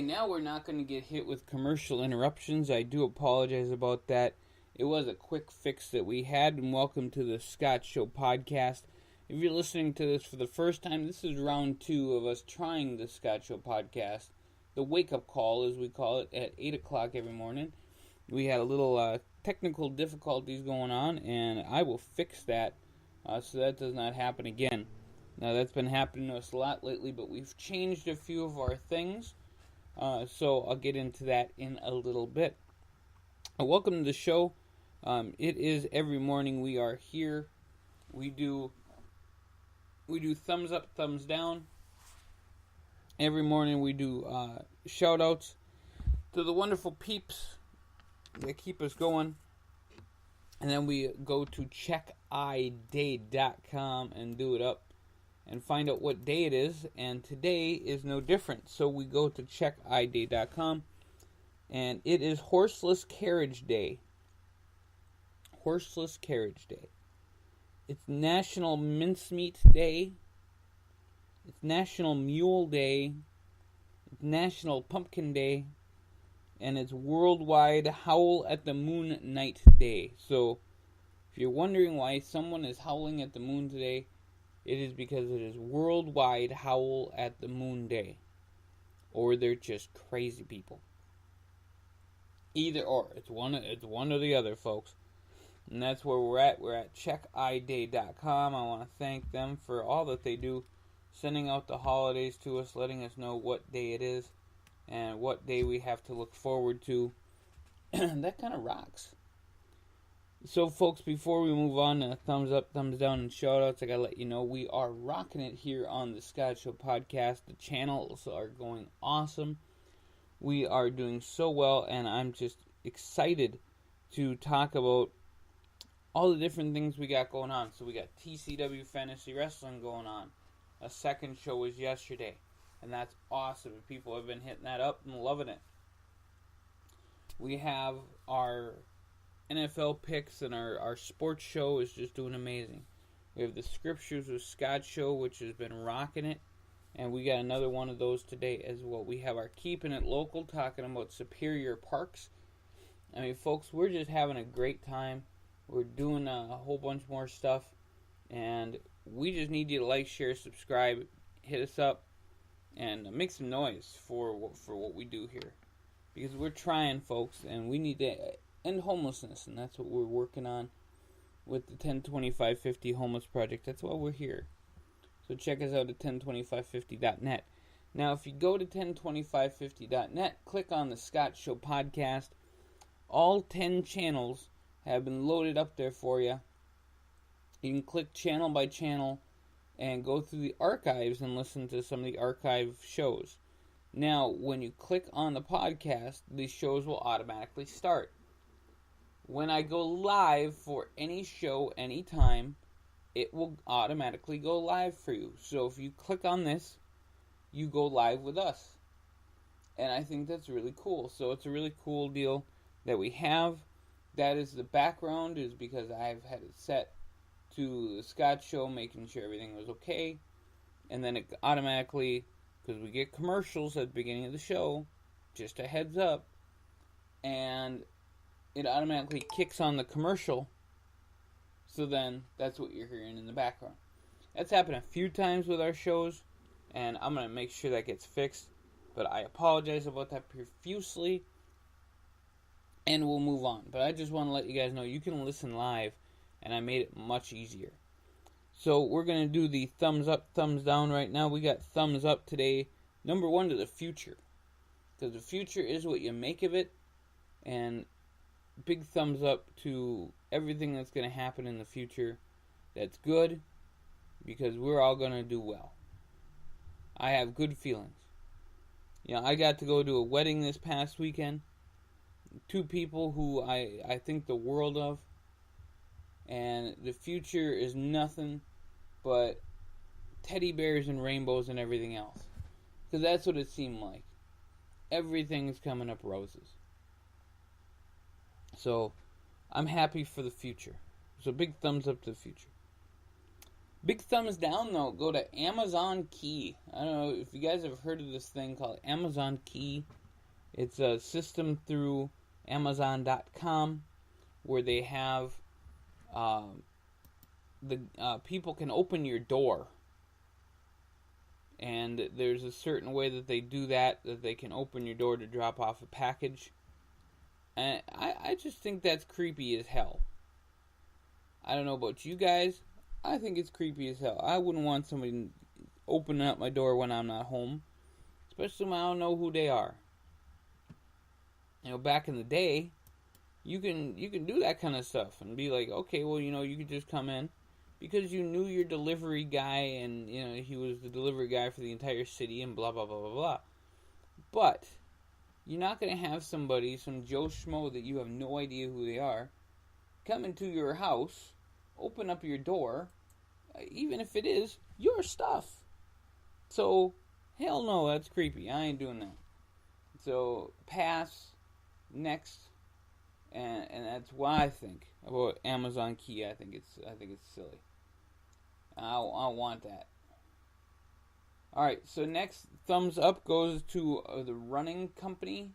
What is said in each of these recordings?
Okay, now we're not going to get hit with commercial interruptions. I do apologize about that. It was a quick fix that we had, and welcome to the Thescottshow podcast. If you're listening to this for the first time, this is round 2 of us trying the Thescottshow podcast. The wake-up call, as we call it, at 8 o'clock every morning. We had a little technical difficulties going on, and I will fix that so that does not happen again. Now, that's been happening to us a lot lately, but we've changed a few of our things, so I'll get into that in a little bit. Welcome to the show. It is every morning we are here. We do thumbs up, thumbs down. Every morning we do shout outs to the wonderful peeps that keep us going. And then we go to checkiday.com and do it up and find out what day it is. And today is no different. So we go to checkiday.com and it is Horseless Carriage Day. Horseless Carriage Day. It's National Mincemeat Day. It's National Mule Day. It's National Pumpkin Day. And it's Worldwide Howl at the Moon Night Day. So, if you're wondering why someone is howling at the moon today, it is because it is Worldwide Howl at the Moon Day. Or they're just crazy people. Either or. It's one or the other, folks. And that's where we're at. We're at checkiday.com. I want to thank them for all that they do, sending out the holidays to us, letting us know what day it is and what day we have to look forward to. That kind of rocks. So, folks, before we move on to thumbs up, thumbs down, and shout-outs, I got to let you know we are rocking it here on the Thescottshow podcast. The channels are going awesome. We are doing so well, and I'm just excited to talk about all the different things we got going on. So we got TCW Fantasy Wrestling going on. A second show was yesterday. And that's awesome. People have been hitting that up and loving it. We have our NFL picks, and our sports show is just doing amazing. We have the Scriptures with Scott show, which has been rocking it. And we got another one of those today as well. We have our Keeping It Local, talking about Superior Parks. I mean, folks, we're just having a great time. We're doing a whole bunch more stuff. And we just need you to like, share, subscribe, hit us up. And make some noise for what we do here. Because we're trying, folks, and we need to end homelessness. And that's what we're working on with the 102550 Homeless Project. That's why we're here. So check us out at 102550.net. Now, if you go to 102550.net, click on the Scott Show podcast. All 10 channels have been loaded up there for you. You can click channel by channel and go through the archives and listen to some of the archive shows. Now, when you click on the podcast, these shows will automatically start. When I go live for any show, anytime, it will automatically go live for you. So if you click on this, you go live with us. And I think that's really cool. So it's a really cool deal that we have. That is the background, is because I've had it set to the Scott Show, making sure everything was okay, and then it automatically, because we get commercials at the beginning of the show, just a heads up, and it automatically kicks on the commercial, so then that's what you're hearing in the background. That's happened a few times with our shows, and I'm going to make sure that gets fixed, but I apologize about that profusely, and we'll move on. But I just want to let you guys know you can listen live, and I made it much easier. So we're going to do the thumbs up, thumbs down right now. We got thumbs up today. Number 1 to the future. Because the future is what you make of it. And big thumbs up to everything that's going to happen in the future. That's good. Because we're all going to do well. I have good feelings. You know, I got to go to a wedding this past weekend. 2 people who I think the world of. And the future is nothing but teddy bears and rainbows and everything else. Because that's what it seemed like. Everything is coming up roses. So, I'm happy for the future. So, big thumbs up to the future. Big thumbs down, though. Go to Amazon Key. I don't know if you guys have heard of this thing called Amazon Key. It's a system through Amazon.com where they have the people can open your door. And there's a certain way that they do that they can open your door to drop off a package. And I just think that's creepy as hell. I don't know about you guys. I think it's creepy as hell. I wouldn't want somebody opening up my door when I'm not home. Especially when I don't know who they are. You know, back in the day, you can do that kind of stuff and be like, okay, well, you know, you could just come in because you knew your delivery guy and, you know, he was the delivery guy for the entire city and blah, blah, blah, blah, blah. But you're not going to have somebody, some Joe Schmo that you have no idea who they are, come into your house, open up your door, even if it is your stuff. So, hell no, that's creepy. I ain't doing that. So, pass, next, and that's what I think about Amazon Key. I think it's silly. I want that. All right, so next thumbs up goes to the running company,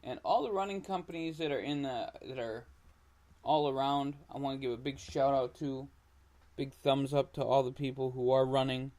and all the running companies that are all around. I want to give a big shout out to, big thumbs up to all the people who are running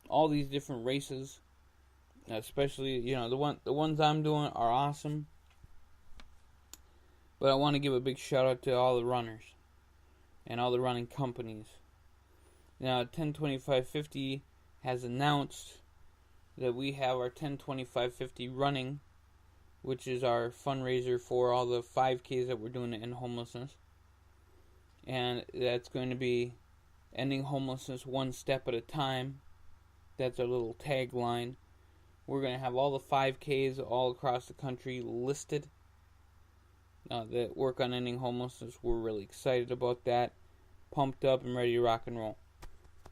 all these different races. Especially, you know, the ones I'm doing are awesome. But I want to give a big shout out to all the runners and all the running companies. Now, 102550 has announced that we have our 102550 running, which is our fundraiser for all the 5Ks that we're doing to end homelessness. And that's going to be ending homelessness one step at a time. That's our little tagline. We're going to have all the 5Ks all across the country listed that work on ending homelessness. We're really excited about that. Pumped up and ready to rock and roll.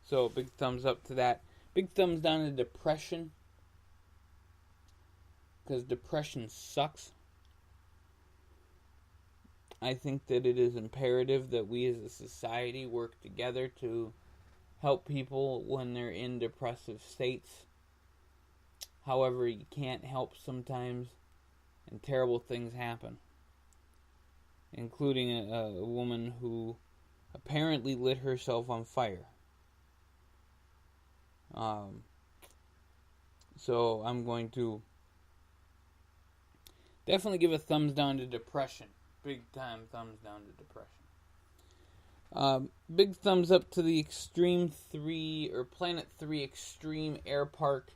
So, big thumbs up to that. Big thumbs down to depression. Because depression sucks. I think that it is imperative that we as a society work together to help people when they're in depressive states. However, you can't help sometimes, and terrible things happen. Including a woman who apparently lit herself on fire. So I'm going to definitely give a thumbs down to depression. Big time thumbs down to depression. Big thumbs up to the Extreme 3 or Planet 3 Extreme Air Park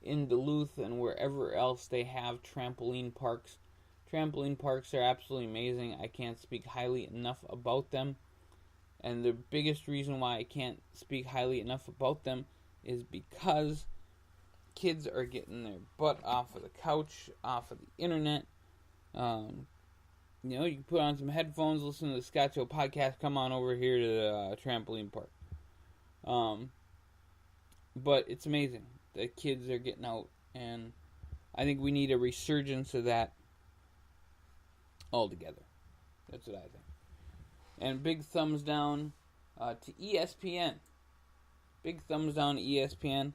in Duluth and wherever else they have trampoline parks. Trampoline parks are absolutely amazing. I can't speak highly enough about them. And the biggest reason why I can't speak highly enough about them is because kids are getting their butt off of the couch, off of the internet. You know, you can put on some headphones, listen to the Thescottshow podcast, come on over here to the trampoline park. But it's amazing that kids are getting out, and I think we need a resurgence of that altogether. That's what I think. And big thumbs down to ESPN. Big thumbs down to ESPN.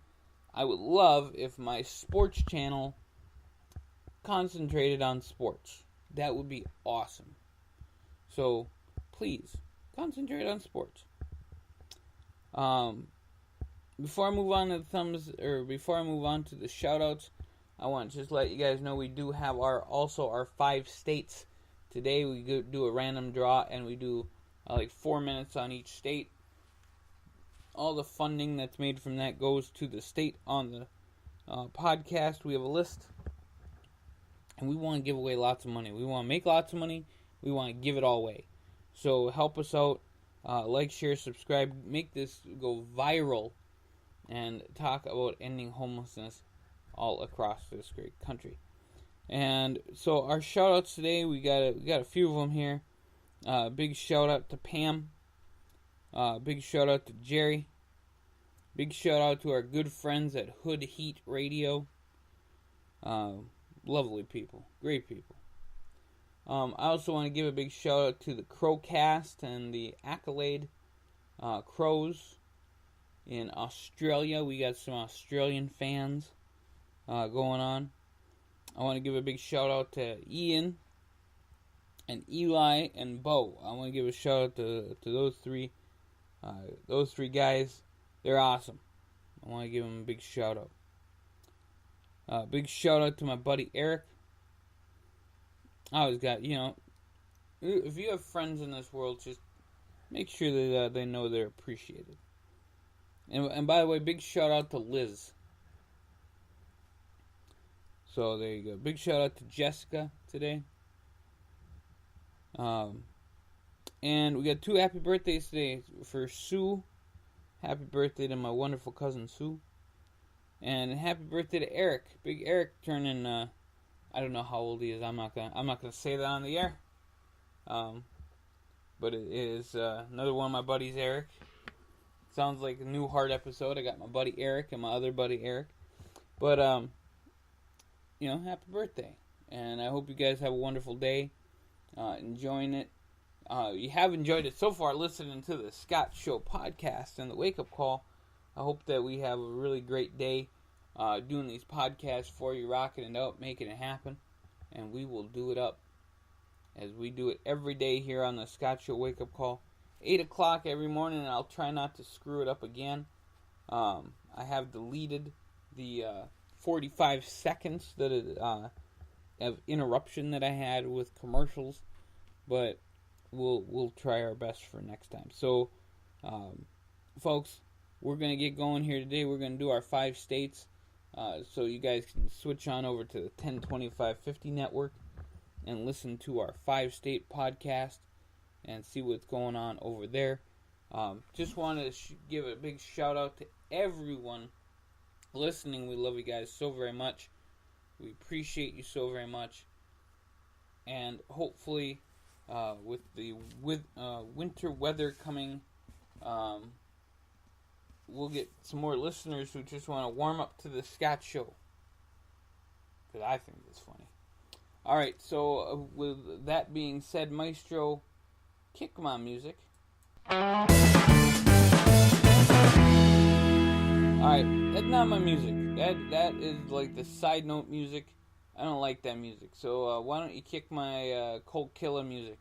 I would love if my sports channel concentrated on sports. That would be awesome. So, please, concentrate on sports. Before I move on to the shout-outs, I want to just let you guys know we do have our 5 states. Today we do a random draw, and we do like 4 minutes on each state. All the funding that's made from that goes to the state on the podcast. We have a list, and we want to give away lots of money. We want to make lots of money. We want to give it all away. So help us out. Like, share, subscribe. Make this go viral, and talk about ending homelessness all across this great country. And so our shout-outs today, we got a few of them here. Big shout-out to Pam. Big shout-out to Jerry. Big shout-out to our good friends at Hood Heat Radio. Lovely people. Great people. I also want to give a big shout-out to the Crowcast and the Accolade Crows. in Australia. We got some Australian fans going on. I want to give a big shout out to Ian and Eli and Bo. I want to give a shout out to those three. Those three guys, they're awesome. I want to give them a big shout out. Big shout out to my buddy Eric. I always got, if you have friends in this world, just make sure that they know they're appreciated. And by the way, big shout out to Liz. So there you go. Big shout out to Jessica today. And we got 2 happy birthdays today for Sue. Happy birthday to my wonderful cousin Sue. And happy birthday to Eric. Big Eric turning I don't know how old he is. I'm not gonna say that on the air. But it is another one of my buddies, Eric. Sounds like a new Heart episode. I got my buddy Eric and my other buddy Eric. But happy birthday. And I hope you guys have a wonderful day. Enjoying it. You have enjoyed it so far listening to the Thescottshow podcast and the Wake Up Call. I hope that we have a really great day doing these podcasts for you, rocking it up, making it happen. And we will do it up as we do it every day here on the Thescottshow Wake Up Call. 8 o'clock every morning, and I'll try not to screw it up again. I have deleted the 45 seconds of interruption that I had with commercials, but we'll try our best for next time. So, folks, we're going to get going here today. We're going to do our 5 states, so you guys can switch on over to the 102550 network and listen to our 5-state podcast and see what's going on over there. Just wanted to give a big shout out to everyone listening. We love you guys so very much. We appreciate you so very much. And hopefully, with the winter weather coming, we'll get some more listeners who just want to warm up to the Thescottshow. Because I think it's funny. Alright, so with that being said, Maestro, kick my music. Alright, that's not my music. That is like the side note music. I don't like that music. So why don't you kick my Cold Killer music?